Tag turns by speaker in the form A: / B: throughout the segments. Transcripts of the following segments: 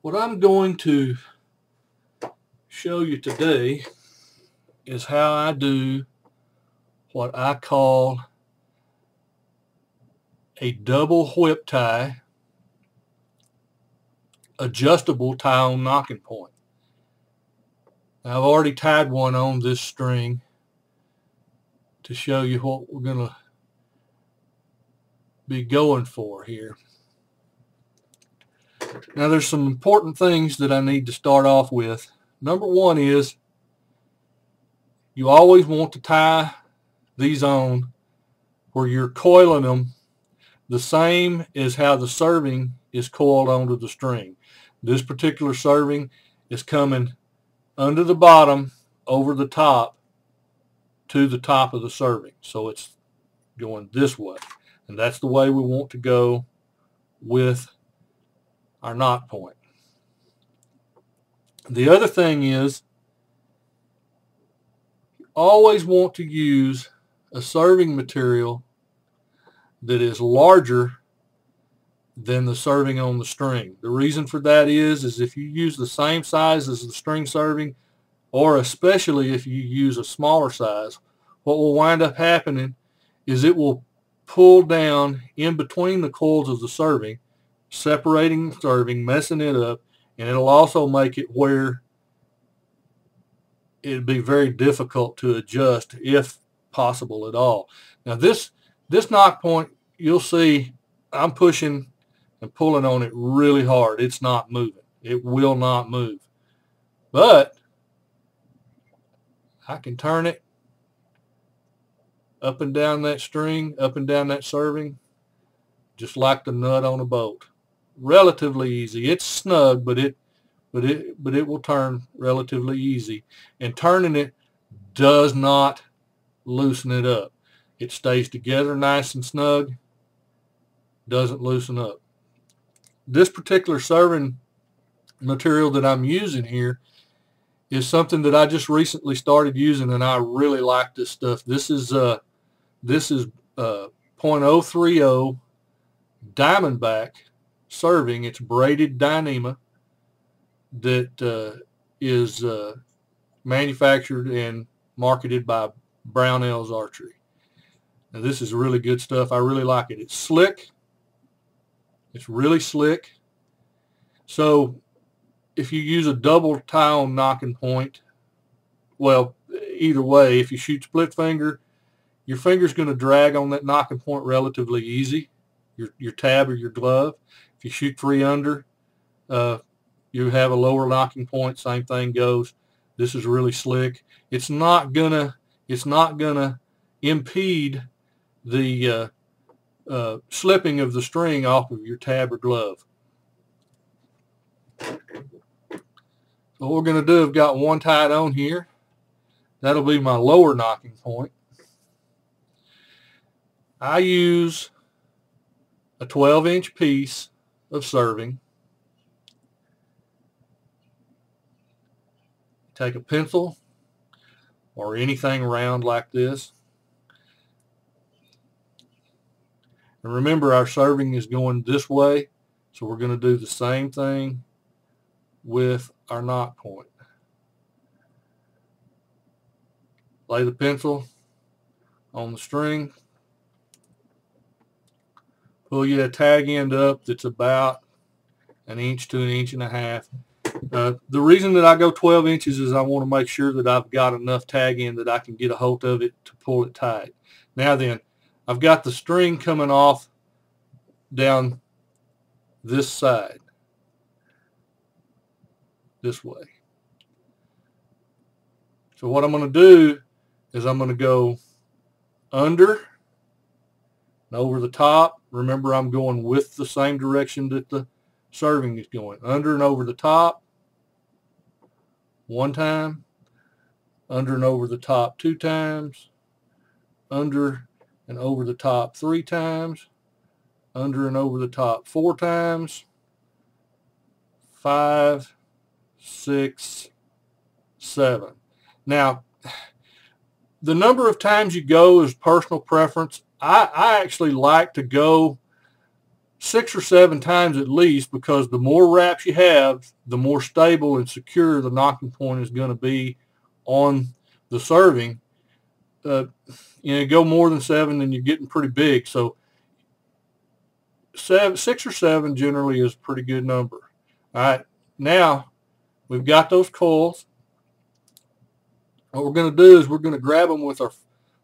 A: What I'm going to show you today is how I do what I call a double whip tie, adjustable tie-on knocking point. Now, I've already tied one on this string to show you what we're going to be going for here. Now, there's some important things that I need to start off with. Number one is you always want to tie these on where you're coiling them the same as how the serving is coiled onto the string. This particular serving is coming under the bottom, over the top, to the top of the serving. So it's going this way. And that's the way we want to go with our knot point. The other thing is you always want to use a serving material that is larger than the serving on the string. The reason for that is if you use the same size as the string serving, or especially if you use a smaller size, what will wind up happening is it will pull down in between the coils of the serving, separating the serving, messing it up, and it'll also make it where it'd be very difficult to adjust if possible at all. Now this knot point, you'll see I'm pushing and pulling on it really hard. It's not moving. It will not move. But I can turn it up and down that string, up and down that serving, just like the nut on a bolt. Relatively easy. It's snug, but it will turn relatively easy. And turning it does not loosen it up. It stays together nice and snug, doesn't loosen up. This particular serving material that I'm using here is something that I just recently started using, and I really like this stuff. This is 0.030 Diamondback serving. It's braided Dyneema that is manufactured and marketed by Brownell's Archery. Now, this is really good stuff. I really like it. It's slick. It's really slick. So if you use a double tie-on knocking point, well, either way, if you shoot split finger, your finger's going to drag on that knocking point relatively easy, your tab or your glove. If you shoot 3 under, you have a lower knocking point. Same thing goes. This is really slick. It's not gonna impede the slipping of the string off of your tab or glove. So what we're going to do, I've got one tied on here. That'll be my lower knocking point. I use a 12-inch piece of serving. Take a pencil or anything round like this. And remember, our serving is going this way, so we're going to do the same thing with our knot point. Lay the pencil on the string. Pull your tag end up that's about 1 inch to 1.5 inches. The reason that I go 12 inches is I want to make sure that I've got enough tag end that I can get a hold of it to pull it tight. Now then, I've got the string coming off down this side, this way. So what I'm going to do is I'm going to go under and over the top. Remember, I'm going with the same direction that the serving is going. Under and over the top 1 time, under and over the top 2 times, under and over the top 3 times, under and over the top 4 times, 5, 6, 7. Now, the number of times you go is personal preference. I actually like to go 6 or 7 times at least, because the more wraps you have, the more stable and secure the knocking point is going to be on the serving. Go more than 7 and you're getting pretty big. So 6 or 7 generally is a pretty good number. All right, now we've got those coils. What we're going to do is we're going to grab them with our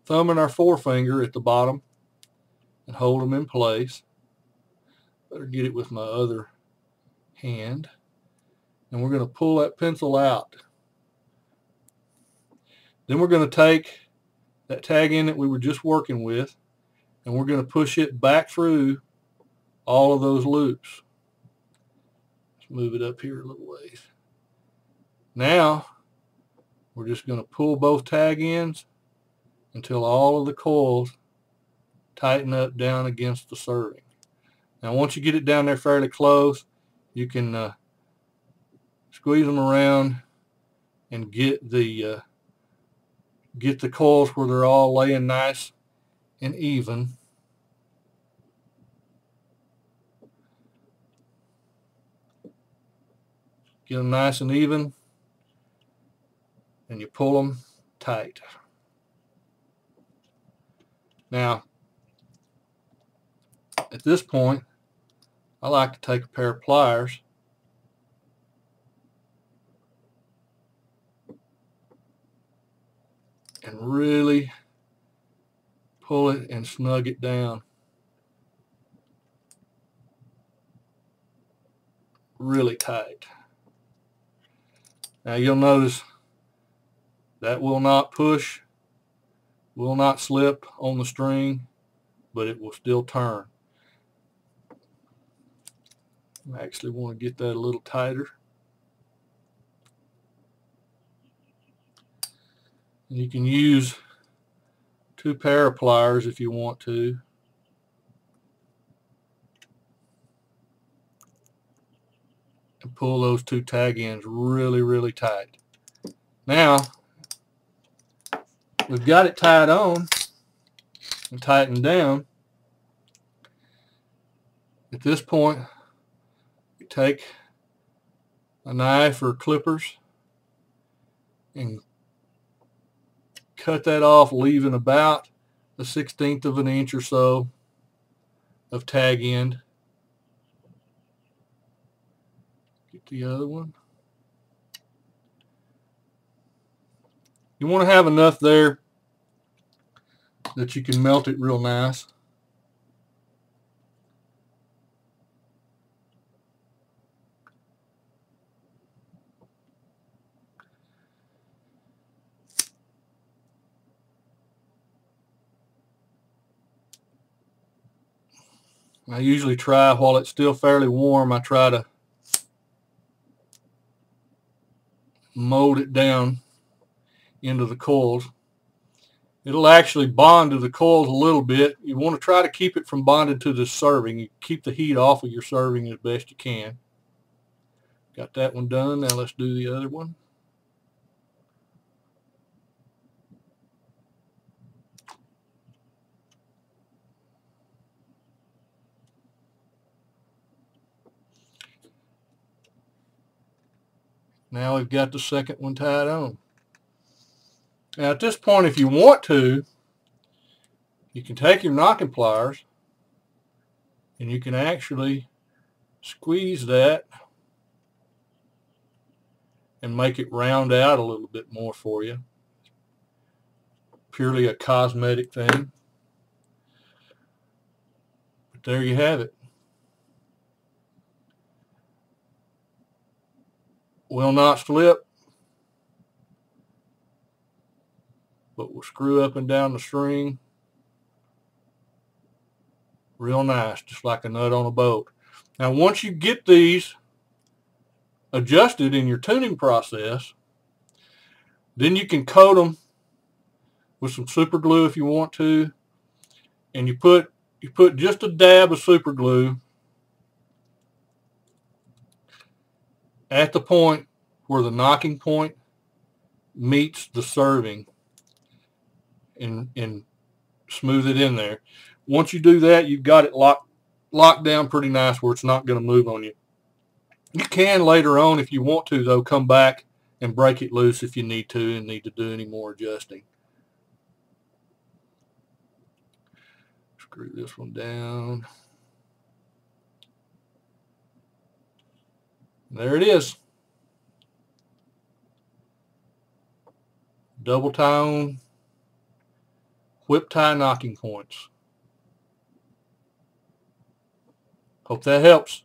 A: thumb and our forefinger at the bottom and hold them in place. Better get it with my other hand. And we're going to pull that pencil out. Then we're going to take that tag end that we were just working with, and we're going to push it back through all of those loops. Let's move it up here a little ways. Now we're just going to pull both tag ends until all of the coils tighten up down against the serving. Now once you get it down there fairly close, you can squeeze them around and get the coils where they're all laying nice and even. Get them nice and even, and you pull them tight. Now, at this point, I like to take a pair of pliers and really pull it and snug it down. Really tight. Now you'll notice that will not push, will not slip on the string, but it will still turn. I actually want to get that a little tighter. And you can use 2 pair of pliers if you want to. And pull those 2 tag ends really, really tight. Now, we've got it tied on and tightened down. At this point, you take a knife or clippers and cut that off, leaving about a 1/16 of an inch or so of tag end. Get the other one. You want to have enough there that you can melt it real nice. I usually try, while it's still fairly warm, I try to mold it down into the coils. It'll actually bond to the coils a little bit. You want to try to keep it from bonding to the serving. You keep the heat off of your serving as best you can. Got that one done. Now let's do the other one. Now we've got the second one tied on. Now at this point, if you want to, you can take your knocking pliers and you can actually squeeze that and make it round out a little bit more for you. Purely a cosmetic thing. But there you have it. Will not slip, but will screw up and down the string real nice, just like a nut on a bolt. Now once you get these adjusted in your tuning process, then you can coat them with some super glue if you want to, and you put just a dab of super glue at the point where the knocking point meets the serving, and smooth it in there. Once you do that, you've got it locked locked down pretty nice where it's not going to move on you. You can later on, if you want to, though, come back and break it loose if you need to and need to do any more adjusting. Screw this one down. There it is. Double tie on, whip tie knocking points. Hope that helps.